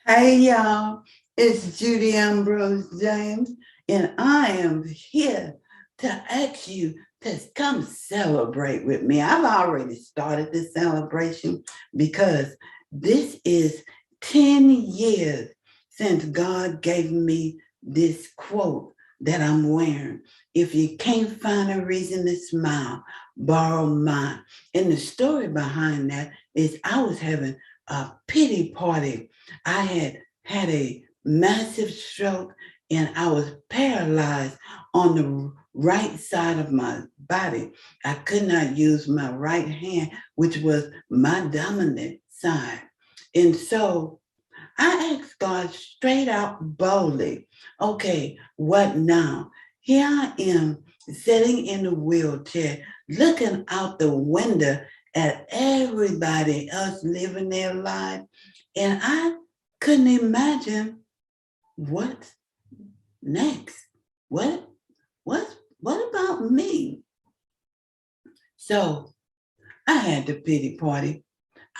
Hey y'all, it's Judy Ambrose James, and I am here to ask you to come celebrate with me. I've already started the celebration because this is 10 years since God gave me this quote that I'm wearing. If you can't find a reason to smile, borrow mine. And the story behind that is I was having a pity party. I had a massive stroke and I was paralyzed on the right side of my body. I could not use my right hand, which was my dominant side. And so I asked God straight out boldly, okay, what now? Here I am sitting in a wheelchair, looking out the window at everybody else living their life. And I couldn't imagine what's next. What what about me? So I had the pity party.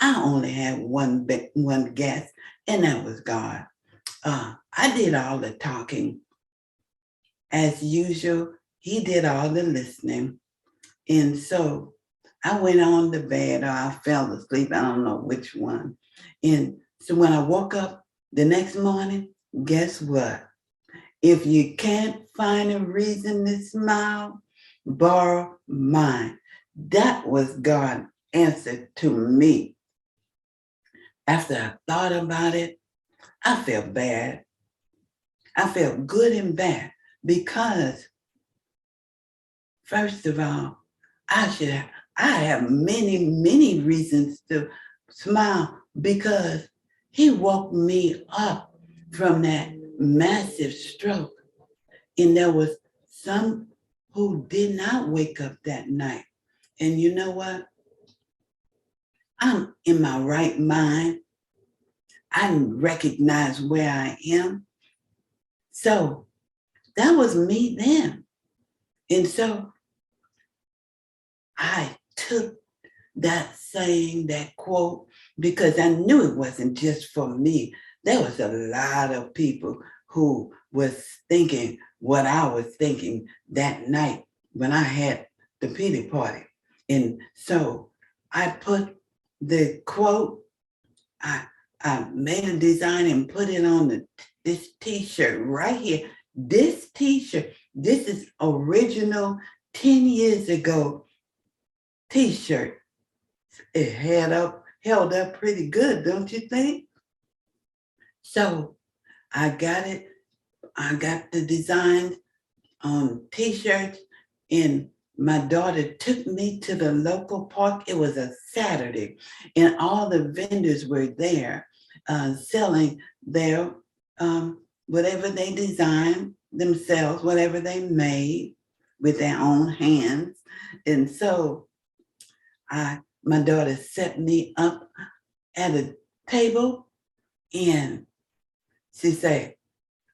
I only had one guest, and that was God. I did all the talking. As usual, he did all the listening. And so I went on to bed or I fell asleep. I don't know which one. And so when I woke up the next morning, guess what? If you can't find a reason to smile, borrow mine. That was God's answer to me. After I thought about it, I felt bad. I felt good and bad because, first of all, I have many reasons to smile because he woke me up from that massive stroke. And there was some who did not wake up that night. And you know what? I'm in my right mind. I recognize where I am. So that was me then. And so I took that saying, that quote, because I knew it wasn't just for me. There was a lot of people who was thinking what I was thinking that night when I had the pity party. And so I put the quote, I, I made a design and put it on this t-shirt right here. This t-shirt, this is original 10 years ago t-shirt. It held up pretty good, don't you think? So I got it. I got the designs on t-shirts, and my daughter took me to the local park. It was a Saturday, and all the vendors were there selling their whatever they designed themselves, whatever they made with their own hands. And so my daughter set me up at a table and she said,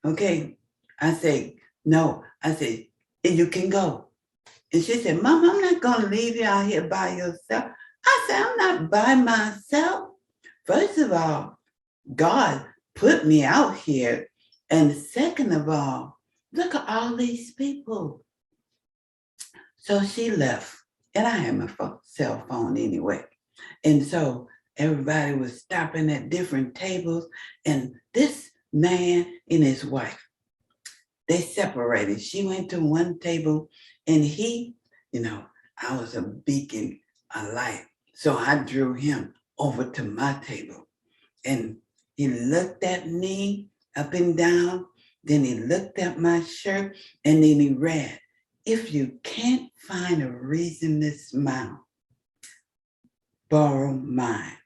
okay. I said, no. I said, you can go. And she said, Mom, I'm not going to leave you out here by yourself. I said, I'm not by myself. First of all, God put me out here. And second of all, look at all these people. So she left. And I had my cell phone anyway. And so everybody was stopping at different tables. And this man and his wife, they separated. She went to one table and he, I was a beacon, a light. So I drew him over to my table and he looked at me up and down. Then he looked at my shirt and then he read, if you can't find a reason to smile, borrow mine.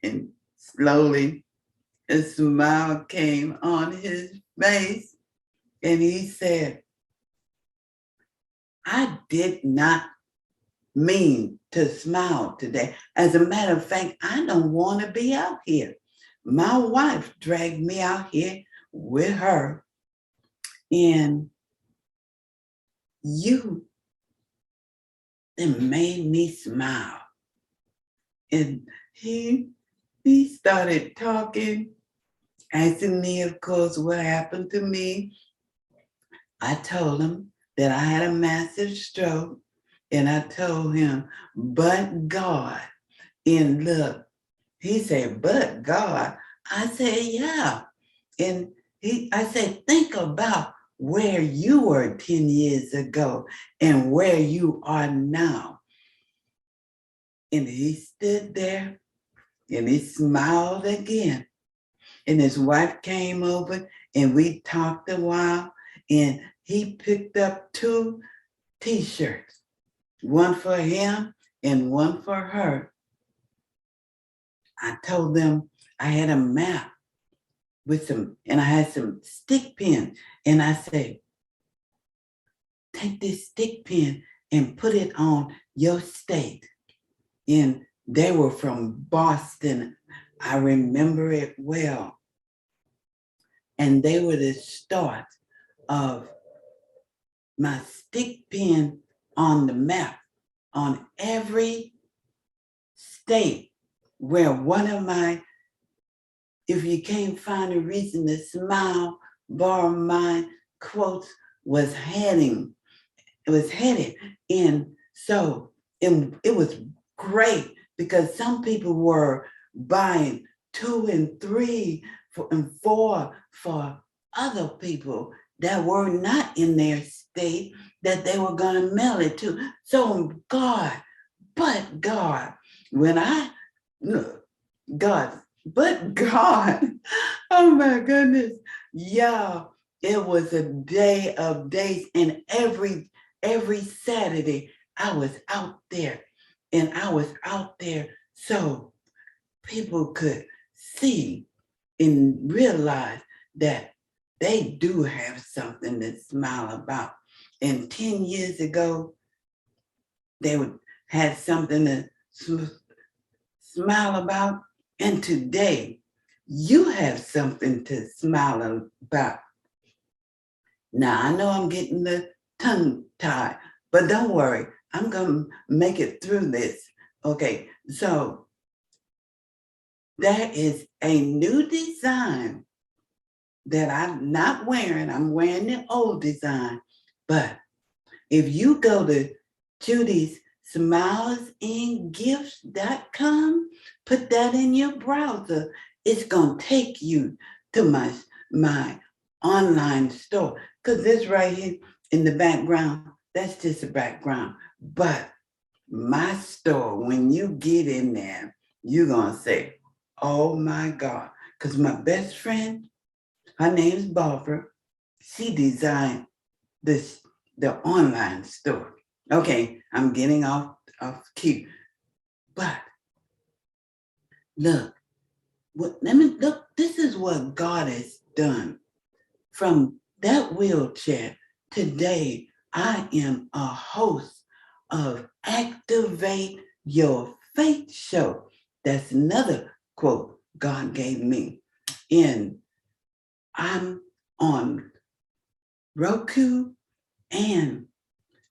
And slowly a smile came on his face and he said, I did not mean to smile today. As a matter of fact, I don't want to be out here. My wife dragged me out here with her, and you it made me smile. And he he started talking, asking me, of course, what happened to me. I told him that I had a massive stroke, and I told him, but God. And look, he said, but God. I said, yeah. And I said, think about where you were 10 years ago and where you are now. And he stood there and he smiled again. And his wife came over and we talked a while. And he picked up 2 t-shirts, one for him and one for her. I told them I had a map with and I had some stick pins. And I said, take this stick pin and put it on your state. And they were from Boston. I remember it well. And they were the start of my stick pin on the map on every state where one of my, if you can't find a reason to smile, borrow mine quotes was heading. It was headed. And so it was great because some people were buying 2 and 3 and 4 for other people that were not in their state that they were going to mail it to. So God, but God, when I, God, but God, oh my goodness, y'all, it was a day of days, and every Saturday I was out there, and I was out there so people could see and realize that they do have something to smile about. And 10 years ago, they had something to smile about. And today, you have something to smile about. Now, I know I'm getting the tongue tied, but don't worry, I'm going to make it through this. Okay, so there is a new design that I'm not wearing. I'm wearing the old design. But if you go to Judy's smilesandgifts.com, put that in your browser, it's going to take you to my online store. Because this right here in the background, that's just a background. But my store, when you get in there, you're going to say, oh my God. Because my best friend, her name is Barbara, she designed the online store. Okay, I'm getting off cue. But look, this is what God has done. From that wheelchair, today I am a host of Activate Your Faith Show. That's another quote God gave me. And I'm on Roku and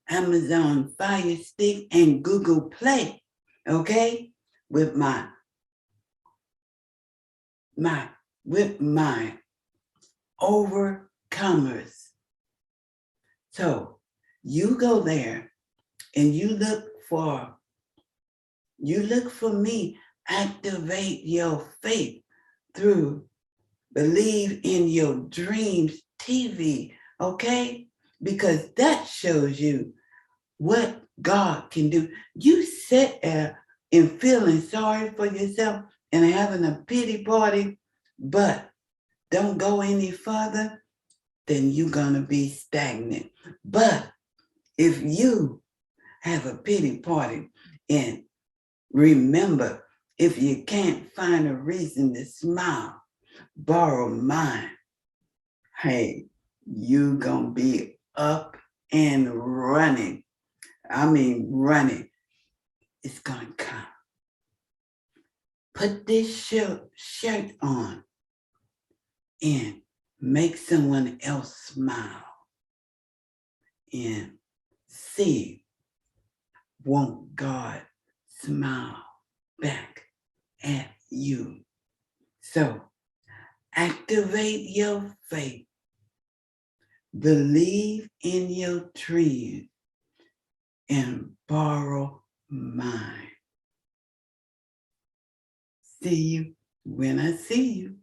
Amazon Fire Stick and Google Play, okay? With my overcomers. So you go there and you look for me, Activate Your Faith through Believe in Your Dreams TV, okay? Because that shows you what God can do. You sit there and feeling sorry for yourself and having a pity party, but don't go any further, then you're going to be stagnant. But if you have a pity party, and remember, if you can't find a reason to smile, borrow mine. Hey, you gonna be up and running. I mean running. It's gonna come. Put this shirt on and make someone else smile and see, won't God smile back at you? So activate your faith. Believe in your trend and borrow mine. See you when I see you.